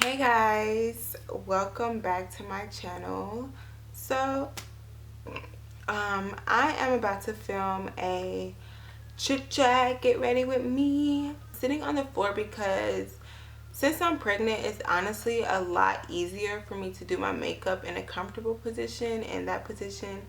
Hey guys, welcome back to my channel. So I am about to film a chit chat, get ready with me. Sitting on the floor because since I'm pregnant, it's honestly a lot easier for me to do my makeup in a comfortable position, and that position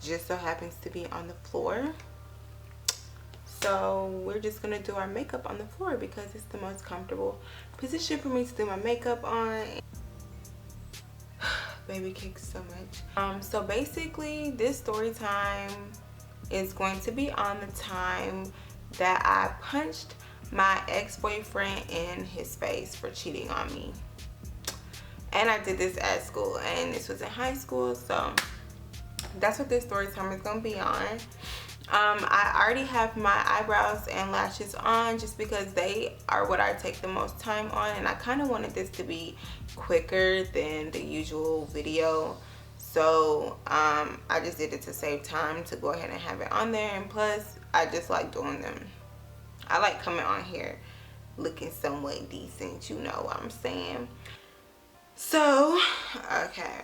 just so happens to be on the floor. So we're just gonna do our makeup on the floor because it's the most comfortable position for me to do my makeup on. Baby kicks so much. So basically this story time is going to be on the time that I punched my ex-boyfriend in his face for cheating on me. And I did this at school, and this was in high school, so that's what this story time is gonna be on. I already have my eyebrows and lashes on just because they are what I take the most time on, and I kind of wanted this to be quicker than the usual video. So I just did it to save time to go ahead and have it on there, and plus I just like doing them. I like coming on here looking somewhat decent, you know what I'm saying. So okay,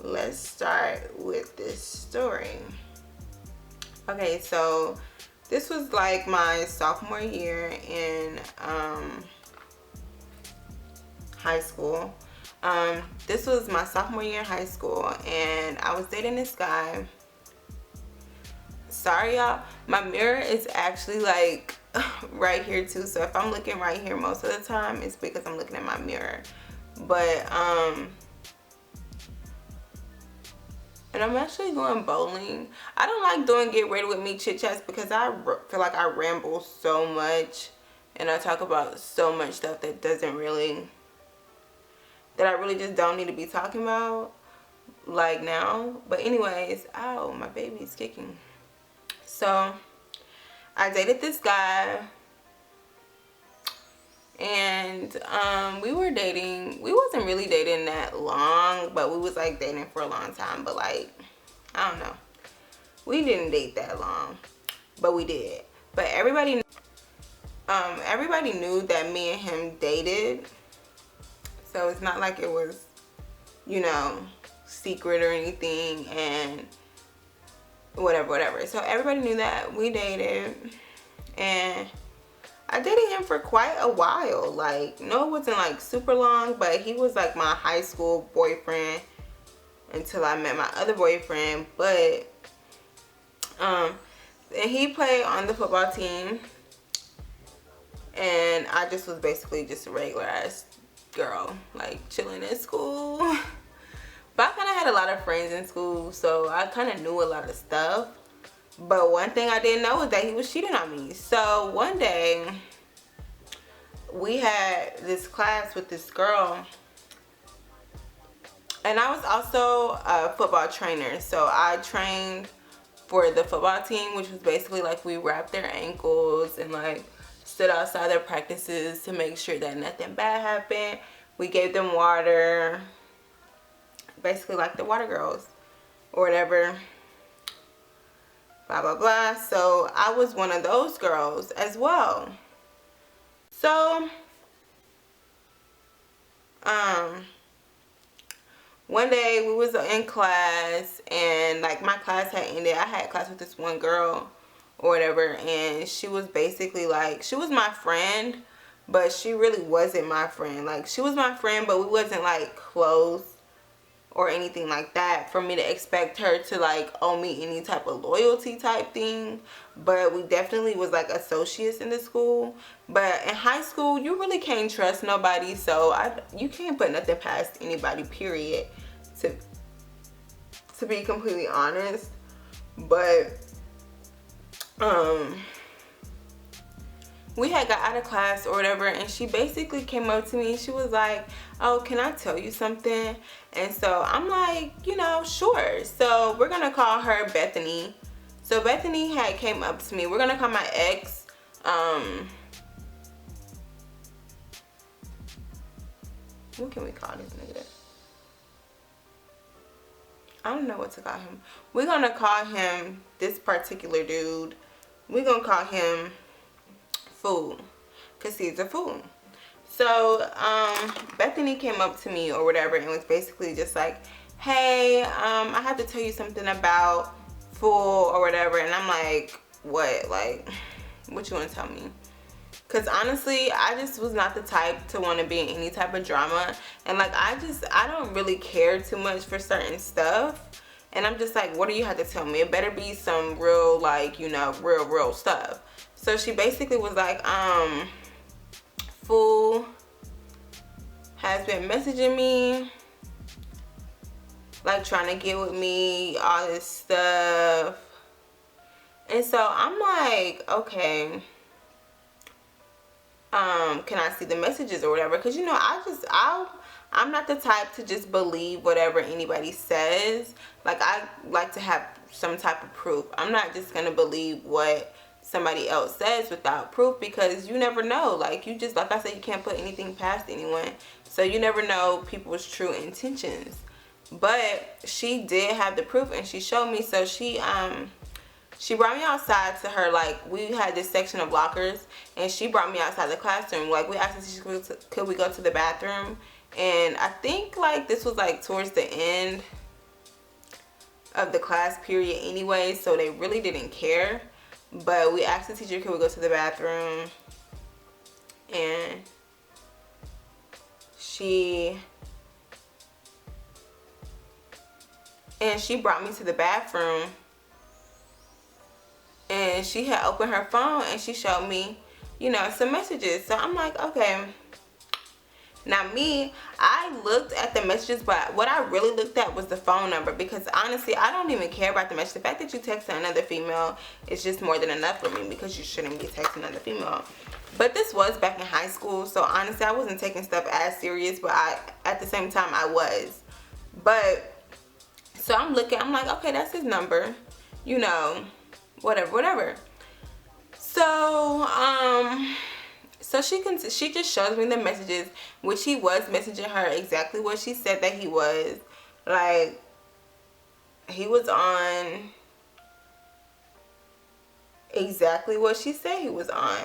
let's start with this story. Okay, so this was like my sophomore year in high school. This was my sophomore year in high school, and I was dating this guy. Sorry y'all, my mirror is actually like right here too, so if I'm looking right here most of the time, it's because I'm looking at my mirror. But and I'm actually going bowling. I don't like doing get ready with me chit chats because I feel like I ramble so much and I talk about so much stuff that I really just don't need to be talking about like now. But anyways, ow, my baby's kicking. So I dated this guy, and we were dating. We wasn't really dating that long, but we was like dating for a long time. But like, I don't know, we didn't date that long, but we did. But everybody knew that me and him dated, so it's not like it was, you know, secret or anything, and whatever. So everybody knew that we dated, and I dated him for quite a while. Like, no, it wasn't like super long, but he was like my high school boyfriend until I met my other boyfriend. But and he played on the football team, and I just was basically just a regular ass girl, like chilling at school. But I kind of had a lot of friends in school, so I kind of knew a lot of stuff. But one thing I didn't know was that he was cheating on me. So one day, we had this class with this girl, and I was also a football trainer. So I trained for the football team, which was basically like we wrapped their ankles and like stood outside their practices to make sure that nothing bad happened. We gave them water, basically like the water girls or whatever, blah blah blah. So I was one of those girls as well. So one day we was in class, and like my class had ended. I had class with this one girl or whatever, and she was basically like, she was my friend, but she really wasn't my friend. Like, she was my friend, but we wasn't like close or anything like that for me to expect her to like owe me any type of loyalty type thing. But we definitely was like associates in the school. But in high school, you really can't trust nobody, so you can't put nothing past anybody, period, to be completely honest. But we had got out of class or whatever, and she basically came up to me. She was like, oh, can I tell you something? And so I'm like, you know, sure. So we're gonna call her Bethany. So Bethany had came up to me. We're gonna call my ex what can we call this nigga? I don't know what to call him. We're gonna call him, this particular dude, we're gonna call him Fool, because he's a fool. So Bethany came up to me or whatever and was basically just like, hey, I have to tell you something about Fool or whatever. And I'm like, what? Like, what you want to tell me? Because honestly, I just was not the type to want to be in any type of drama. And like, I don't really care too much for certain stuff. And I'm just like, what do you have to tell me? It better be some real, like, you know, real stuff. So she basically was like, Fool has been messaging me, like trying to get with me, all this stuff. And so I'm like, okay, can I see the messages or whatever? Because, you know, I'm not the type to just believe whatever anybody says. Like, I like to have some type of proof. I'm not just gonna believe what somebody else says without proof, because you never know. Like, you just, like I said, you can't put anything past anyone. So you never know people's true intentions. But she did have the proof and she showed me. So she brought me outside to her, like, we had this section of lockers, and she brought me outside the classroom. Like, we asked her, could we go to the bathroom? And I think, like, this was, like, towards the end of the class period anyway, so they really didn't care. But we asked the teacher, could we go to the bathroom? And she brought me to the bathroom. And she had opened her phone and she showed me, you know, some messages. So I'm like, okay. Now me, I looked at the messages, but what I really looked at was the phone number, because honestly, I don't even care about the message. The fact that you texted another female is just more than enough for me, because you shouldn't be texting another female. But this was back in high school, so honestly, I wasn't taking stuff as serious, but at the same time, I was. But, so I'm looking, I'm like, okay, that's his number, you know, whatever. So, so she just shows me the messages, which he was messaging her exactly what she said that he was. Like, he was on exactly what she said he was on.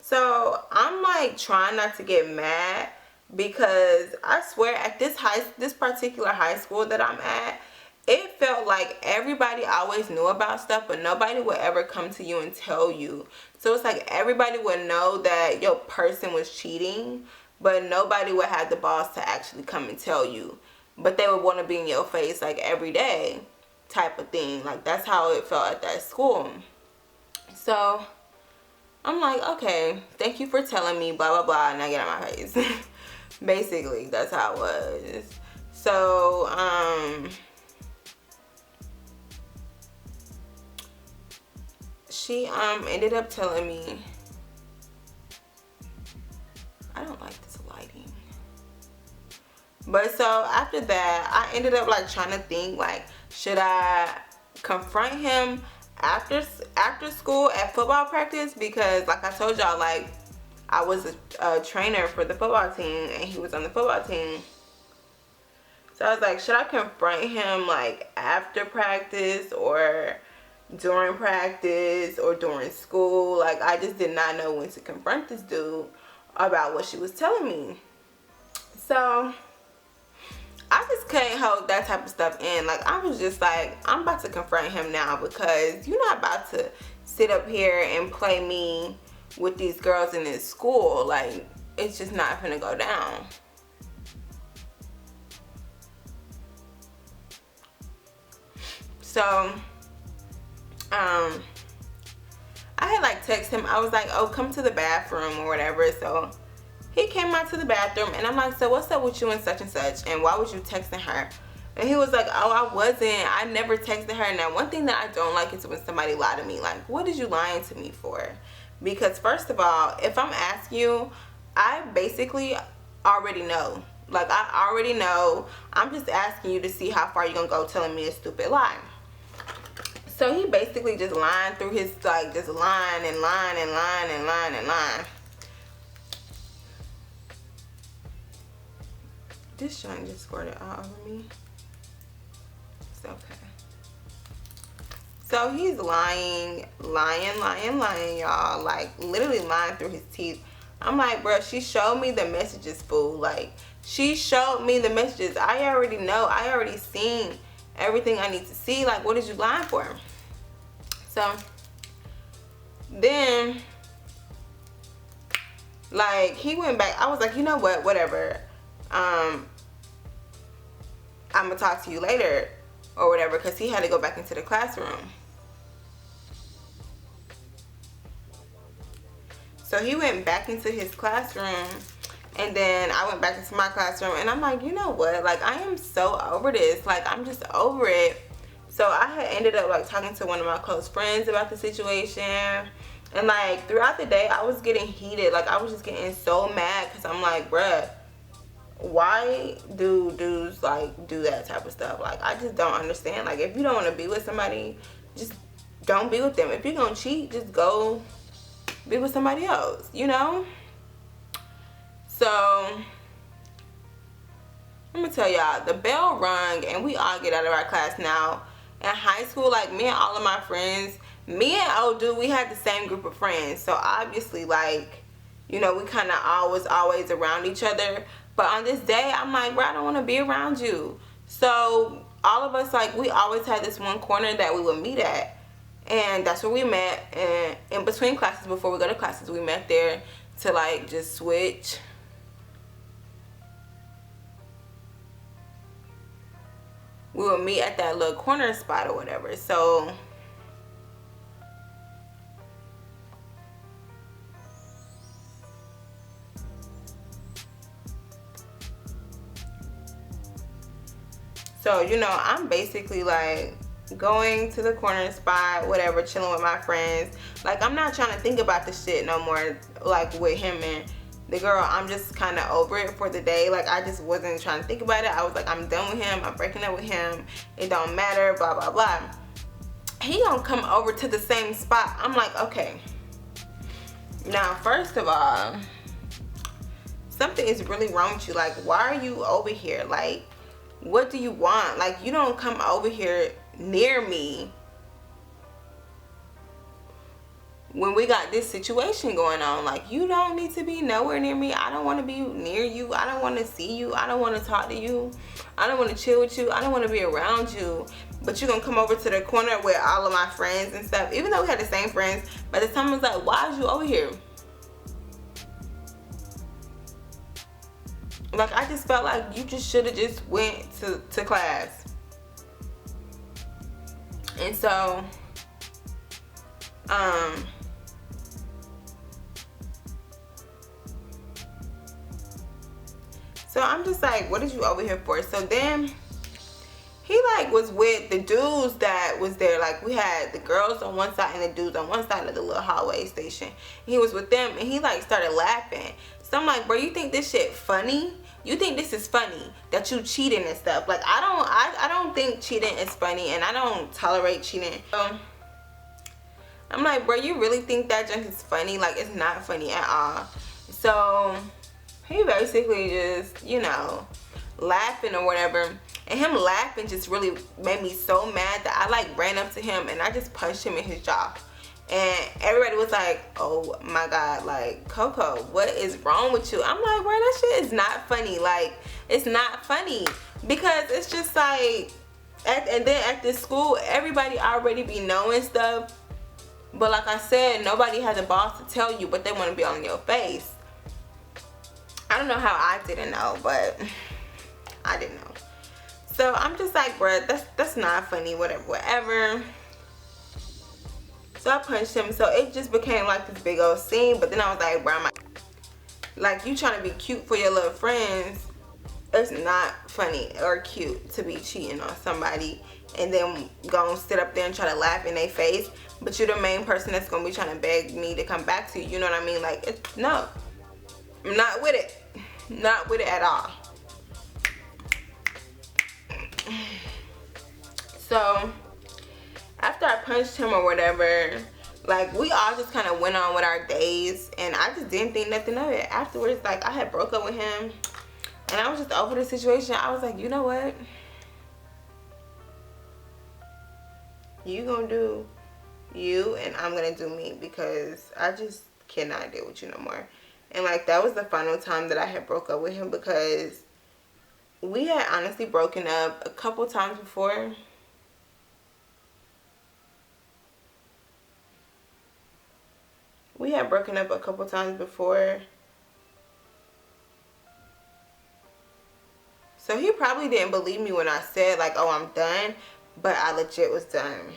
So I'm like trying not to get mad, because I swear at this particular high school that I'm at, it felt like everybody always knew about stuff, but nobody would ever come to you and tell you. So it's like everybody would know that your person was cheating, but nobody would have the balls to actually come and tell you. But they would want to be in your face like every day type of thing. Like, that's how it felt at that school. So I'm like, okay, thank you for telling me, blah, blah, blah, now get out of my face. Basically, that's how it was. So, she ended up telling me, I don't like this lighting. But so after that, I ended up like trying to think, like, should I confront him after school at football practice? Because like I told y'all, like, I was a trainer for the football team and he was on the football team. So I was like, should I confront him like after practice or during practice or during school? Like, I just did not know when to confront this dude about what she was telling me. So I just couldn't hold that type of stuff in. Like, I was just like, I'm about to confront him now, because you're not about to sit up here and play me with these girls in this school. Like, it's just not gonna go down. So I had like text him. I was like, oh, come to the bathroom or whatever. So he came out to the bathroom and I'm like, so what's up with you and such, and why was you texting her? And he was like, oh, I never texted her. Now, one thing that I don't like is when somebody lie to me. Like, what is you lying to me for? Because first of all, if I'm asking you, I basically already know. Like, I already know. I'm just asking you to see how far you're gonna go telling me a stupid lie. So he basically just lying through his, like, just lying and lying and lying and lying and lying. This joint just squirted all over me. It's okay. So he's lying, y'all. Like, literally lying through his teeth. I'm like, bro, she showed me the messages, fool. Like, she showed me the messages. I already know. I already seen everything I need to see. Like, what is you lying for? So then, like, he went back. I was like, you know what, whatever. I'm gonna talk to you later or whatever, because he had to go back into the classroom. So he went back into his classroom, and then I went back into my classroom, and I'm like, you know what, like, I am so over this. Like, I'm just over it. So I had ended up like talking to one of my close friends about the situation, and like throughout the day I was getting heated. Like, I was just getting so mad, because I'm like, bruh, why do dudes like do that type of stuff? Like, I just don't understand. Like, if you don't want to be with somebody, just don't be with them. If you're gonna cheat, just go be with somebody else, you know? So I'm gonna tell y'all, the bell rung and we all get out of our class now. In high school, like, me and all of my friends, me and old dude, we had the same group of friends. So obviously, like, you know, we kind of always around each other. But on this day, I'm like, bro, I don't want to be around you. So all of us, like, we always had this one corner that we would meet at. And that's where we met. And in between classes, before we go to classes, we met there to, like, just switch. We would meet at that little corner spot or whatever. So you know, I'm basically like going to the corner spot, whatever, chilling with my friends. Like, I'm not trying to think about this shit no more, like, with him and the girl. I'm just kind of over it for the day. Like, I just wasn't trying to think about it. I was like, I'm done with him. I'm breaking up with him. It don't matter, blah, blah, blah. He gonna come over to the same spot. I'm like, okay. Now, first of all, something is really wrong with you. Like, why are you over here? Like, what do you want? Like, you don't come over here near me when we got this situation going on. Like, you don't need to be nowhere near me. I don't want to be near you. I don't want to see you. I don't want to talk to you. I don't want to chill with you. I don't want to be around you. But you're gonna come over to the corner with all of my friends and stuff. Even though we had the same friends, by the time I was like, why is you over here? Like, I just felt like you just should have just went to class. And so, so I'm just like, what is you over here for? So then he like was with the dudes that was there. Like, we had the girls on one side and the dudes on one side of the little hallway station. He was with them and he like started laughing. So I'm like, bro, you think this shit funny? You think this is funny that you cheating and stuff? Like, I don't think cheating is funny, and I don't tolerate cheating. So I'm like, bro, you really think that junk is funny? Like, it's not funny at all. So he basically just, you know, laughing or whatever. And him laughing just really made me so mad that I like ran up to him and I just punched him in his jaw. And everybody was like, oh my God, like, Coco, what is wrong with you? I'm like, bro, that shit is not funny. Like, it's not funny. Because it's just like, and then at this school, everybody already be knowing stuff. But like I said, nobody has a boss to tell you, but they want to be on your face. I don't know how I didn't know, but I didn't know. So I'm just like, bruh, that's not funny, whatever. So I punched him. So it just became like this big old scene. But then I was like, bruh, like, you trying to be cute for your little friends. It's not funny or cute to be cheating on somebody and then go and sit up there and try to laugh in their face. But you're the main person that's going to be trying to beg me to come back to you. You know what I mean? Like, no. I'm not with it. Not with it at all. So after I punched him or whatever, like, we all just kind of went on with our days, and I just didn't think nothing of it. Afterwards, like, I had broke up with him and I was just over the situation. I was like, you know what, you gonna do you and I'm gonna do me, because I just cannot deal with you no more. And like that was the final time that I had broke up with him, because we had honestly broken up a couple times before. We had broken up a couple times before. So he probably didn't believe me when I said like, oh, I'm done. But I legit was done.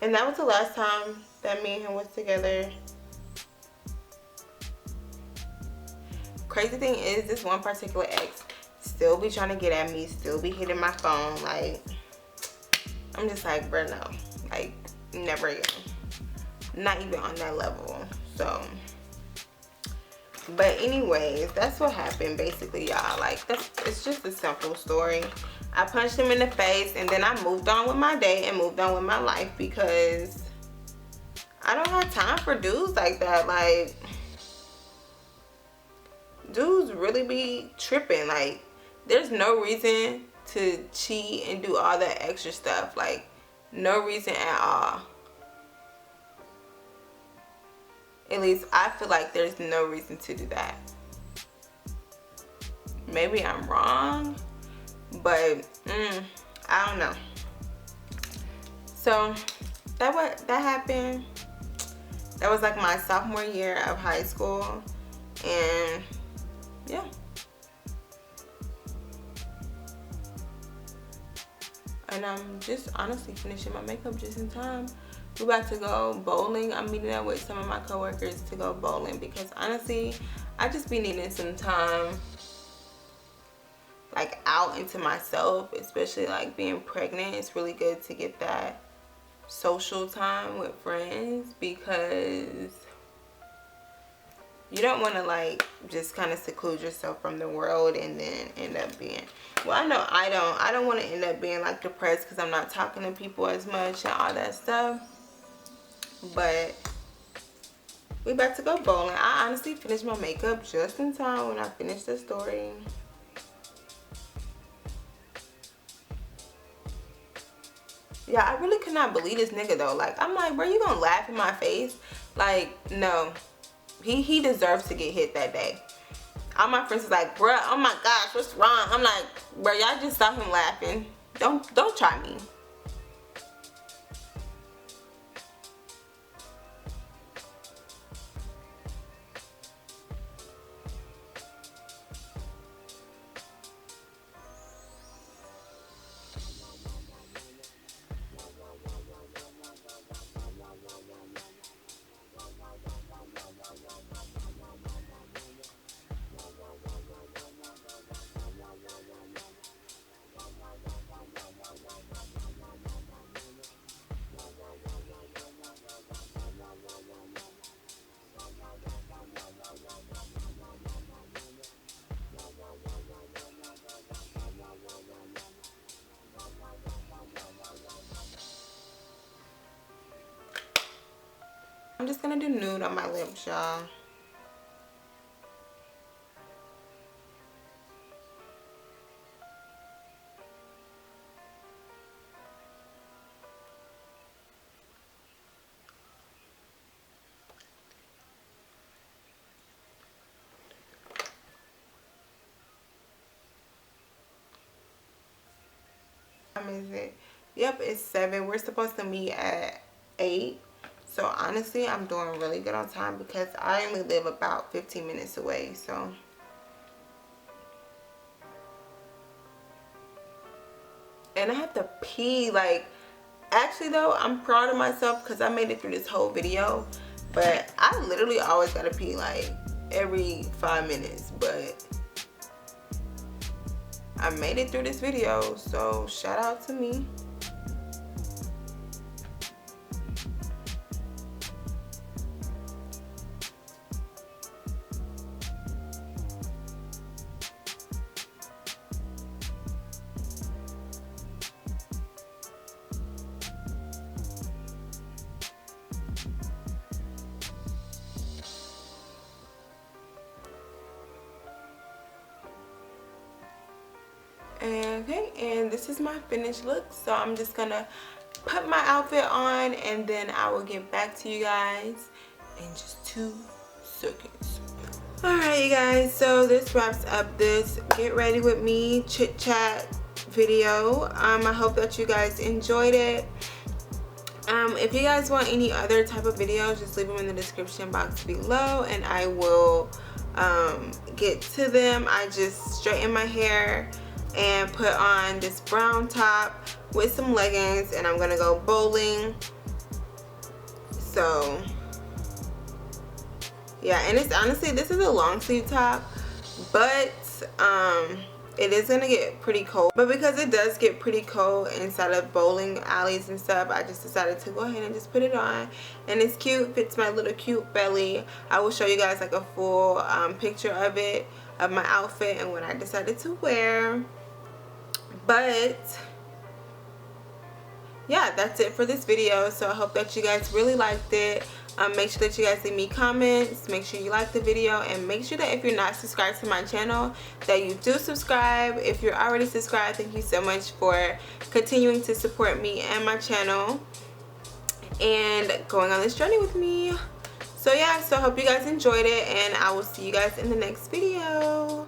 And that was the last time that me and him was together. Crazy thing is, this one particular ex still be trying to get at me, still be hitting my phone. Like, I'm just like, bro, no. Like, never again. Not even on that level. So, but anyways, that's what happened basically, y'all. Like, it's just a simple story. I punched him in the face, and then I moved on with my day and moved on with my life, because I don't have time for dudes like that. Like, dudes really be tripping. Like, there's no reason to cheat and do all that extra stuff. Like, no reason at all. At least I feel like there's no reason to do that. Maybe I'm wrong, but I don't know. So that happened. That was like my sophomore year of high school, and yeah. And I'm just honestly finishing my makeup just in time. We're about to go bowling. I'm meeting up with some of my coworkers to go bowling, because honestly, I just be needing some time like out into myself, especially like being pregnant. It's really good to get that social time with friends, because you don't want to like just kind of seclude yourself from the world and then end up being, well, I know I don't want to end up being like depressed because I'm not talking to people as much and all that stuff. But we about to go bowling. I honestly finished my makeup just in time when I finished the story. Yeah, I really could not believe this nigga though. Like, I'm like, bro, you gonna laugh in my face? Like, no. He deserves to get hit that day. All my friends was like, bro, oh my gosh, what's wrong? I'm like, bro, y'all just saw him laughing. Don't try me. I'm just gonna do nude on my lips, y'all. What time is it? Yep, it's 7. We're supposed to meet at 8. So honestly, I'm doing really good on time because I only live about 15 minutes away. So and I have to pee. Like, actually though, I'm proud of myself because I made it through this whole video. But I literally always gotta pee like every 5 minutes. But I made it through this video, so shout out to me. Okay, and this is my finished look, so I'm just gonna put my outfit on and then I will get back to you guys in just 2 seconds. Alright you guys, so this wraps up this get ready with me chit chat video. I hope that you guys enjoyed it. If you guys want any other type of videos, just leave them in the description box below and I will get to them. I just straightened my hair and put on this brown top with some leggings and I'm gonna go bowling. So yeah, and it's honestly, this is a long sleeve top, but it is gonna get pretty cold. But because it does get pretty cold inside of bowling alleys and stuff, I just decided to go ahead and just put it on. And it's cute, fits my little cute belly. I will show you guys like a full picture of it, of my outfit and what I decided to wear. But yeah, that's it for this video. So I hope that you guys really liked it. Make sure that you guys leave me comments, make sure you like the video, and make sure that if you're not subscribed to my channel that you do subscribe. If you're already subscribed, thank you so much for continuing to support me and my channel and going on this journey with me. So yeah, so I hope you guys enjoyed it and I will see you guys in the next video.